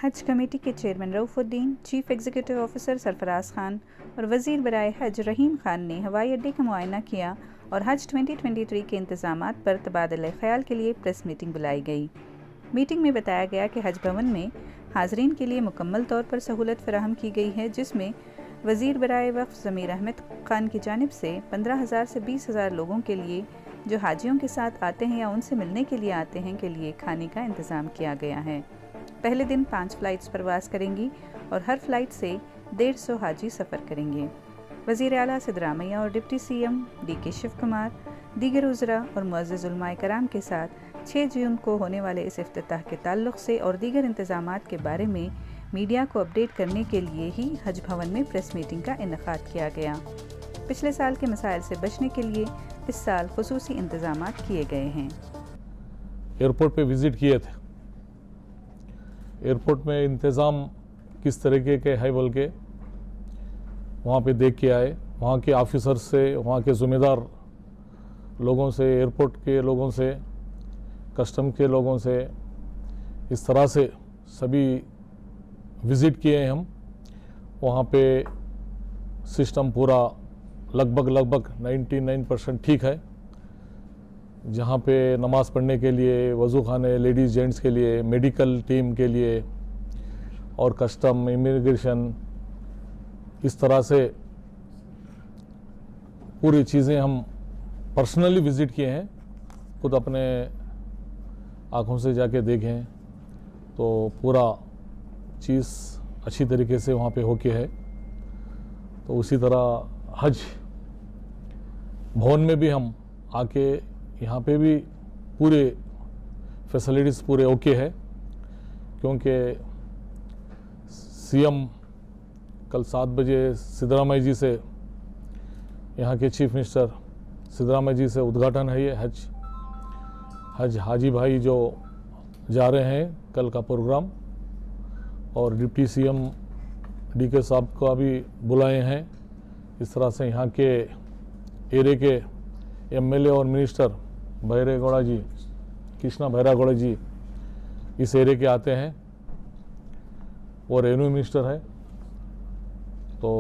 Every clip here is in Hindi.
हज कमेटी के chairman Raufuddin, chief executive officer Sarfaraz Khan और वजीर बराए हज रहीम खान ने हवाई अड्डे का मुआयना किया और हज 2023 के इंतजामात पर तबादला ख्याल के लिए प्रेस मीटिंग बुलाई गई। मीटिंग में बताया गया कि हज भवन में हाजरीन के लिए मुकम्मल तौर पर सहूलत फराहम की गई है, जिसमें वजीर बराए वक्फ ज़मीर अहमद खान की जानिब से 15,000 से 20,000 लोगों के लिए जो हाजियों के साथ आते हैं या उनसे मिलने के लिए आते हैं के लिए खाने का इंतज़ाम किया गया है। पहले दिन 5 फ़्लाइट्स परवाज़ करेंगी और हर फ़्लाइट से 150 हाजी सफ़र करेंगे। वज़ीर आला सिद्धरामैया और deputy CM DK Shivakumar, दीगर उज़रा और मुअज़्ज़िज़ उलमाए कराम के साथ 6 जून को होने वाले इस इफ्तिताह के ताल्लुक़ से और दीगर इंतज़ामात के बारे में मीडिया को अपडेट करने के लिए ही हज भवन में प्रेस मीटिंग का इनेकाद किया गया। पिछले साल के मसाइल से बचने के लिए इस साल खुसूसी इंतज़ामात किए गए हैं। एयरपोर्ट पे विज़िट किए थे। एयरपोर्ट में इंतज़ाम किस तरीके के है बोल के वहाँ पे देख के आए। वहाँ के ऑफिसर से, वहाँ के ज़िम्मेदार लोगों से, एयरपोर्ट के लोगों से, कस्टम के लोगों से, इस तरह से सभी विज़िट किए हैं हम। वहाँ पे सिस्टम पूरा लगभग 99% ठीक है। जहाँ पे नमाज़ पढ़ने के लिए वज़ू खाने, लेडीज़ जेंट्स के लिए, मेडिकल टीम के लिए और कस्टम, इमिग्रेशन, इस तरह से पूरी चीज़ें हम पर्सनली विज़िट किए हैं। खुद अपने आँखों से जाके देखें तो पूरा चीज़ अच्छी तरीके से वहाँ पे होके है। तो उसी तरह हज भवन में भी हम आके यहाँ पे भी पूरे फैसिलिटीज़ पूरे ओके है, क्योंकि सीएम कल 7 बजे सिद्धरामैया जी से, यहाँ के चीफ मिनिस्टर सिद्धरामैया जी से उद्घाटन है। ये हज हाजी भाई जो जा रहे हैं कल का प्रोग्राम, और डिप्टी सीएम डीके साहब को भी बुलाए हैं। इस तरह से यहाँ के एरिया के एमएलए और मिनिस्टर भैरेगौड़ा जी, कृष्णा भैरागौड़ा जी इस एरिया के आते हैं, और रेवेन्यू मिनिस्टर है। तो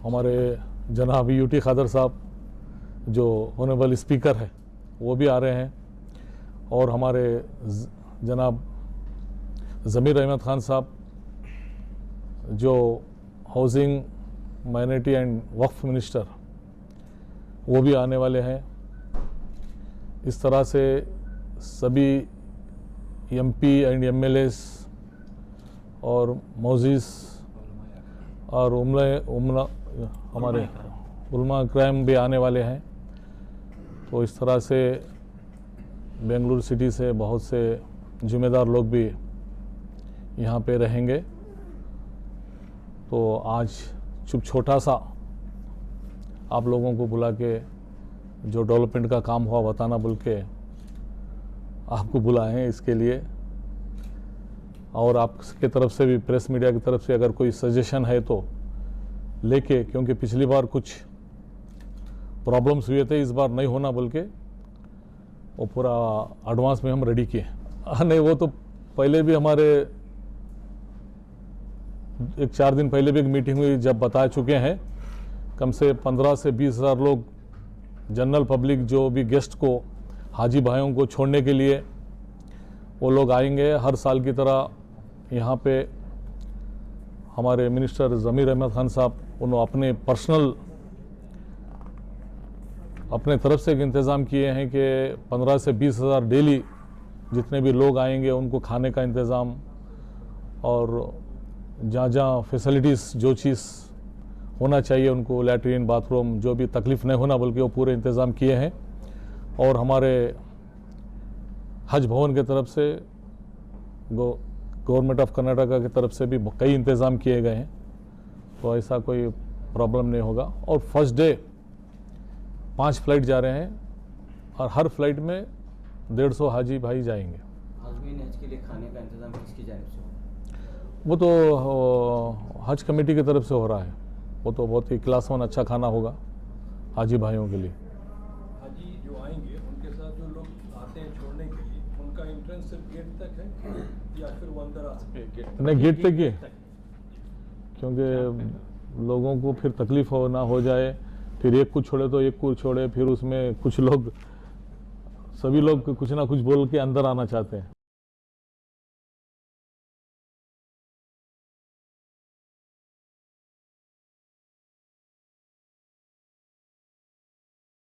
हमारे जनाब यूटी खादर साहब जो ऑनरेबल स्पीकर है वो भी आ रहे हैं, और हमारे जनाब ज़मीर अहमद खान साहब जो housing, minority and Waqf minister, वो भी आने वाले हैं। इस तरह से सभी एमपी एंड एमएलएस और मोज़ीज़ और हमारे उलमा क्राइम भी आने वाले हैं। तो इस तरह से बेंगलुरु सिटी से बहुत से ज़िम्मेदार लोग भी यहाँ पे रहेंगे। तो आज छोटा सा आप लोगों को बुला के जो डेवलपमेंट का काम हुआ बताना बोल के आपको बुलाए हैं इसके लिए। और आपके तरफ से भी, प्रेस मीडिया की तरफ से अगर कोई सजेशन है तो लेके, क्योंकि पिछली बार कुछ प्रॉब्लम्स हुए थे, इस बार नहीं होना बोल के वो पूरा एडवांस में हम रेडी किए। नहीं, वो तो पहले भी हमारे 4 दिन पहले भी एक मीटिंग हुई, जब बता चुके हैं। कम से 15 से 20,000 लोग जनरल पब्लिक जो भी गेस्ट को, हाजी भाइयों को छोड़ने के लिए वो लोग आएंगे। हर साल की तरह यहाँ पे हमारे मिनिस्टर ज़मीर अहमद खान साहब उन्होंने अपने पर्सनल अपने तरफ से एक इंतज़ाम किए हैं कि 15 से 20,000 डेली जितने भी लोग आएंगे उनको खाने का इंतज़ाम, और जहाँ फैसिलिटीज़ जो चीज़ होना चाहिए उनको, लैट्रीन, बाथरूम, जो भी तकलीफ़ नहीं होना बल्कि वो पूरे इंतज़ाम किए हैं। और हमारे हज भवन के तरफ से, गवर्नमेंट ऑफ कर्नाटका की तरफ से भी कई इंतज़ाम किए गए हैं। तो ऐसा कोई प्रॉब्लम नहीं होगा। और फर्स्ट डे 5 फ्लाइट जा रहे हैं, और हर फ्लाइट में 150 हाजी भाई जाएंगे। हज के लिए खाने का इंतज़ाम किसकी जानिब से होगा? वो तो हज कमेटी की तरफ से हो रहा है। वो तो बहुत ही क्लास 1 अच्छा खाना होगा हाजी भाइयों के लिए। हाजी जो आएंगे उनके साथ जो लोग आते हैं छोड़ने के लिए, उनका एंट्रेंस सिर्फ गेट तक है या फिर वो अंदर आ सकते हैं गेट नहीं गेट तक ही, क्योंकि लोगों को फिर तकलीफ हो ना हो जाए, फिर एक को छोड़े तो एक को छोड़े, फिर उसमें कुछ लोग, सभी लोग कुछ ना कुछ बोल के अंदर आना चाहते हैं।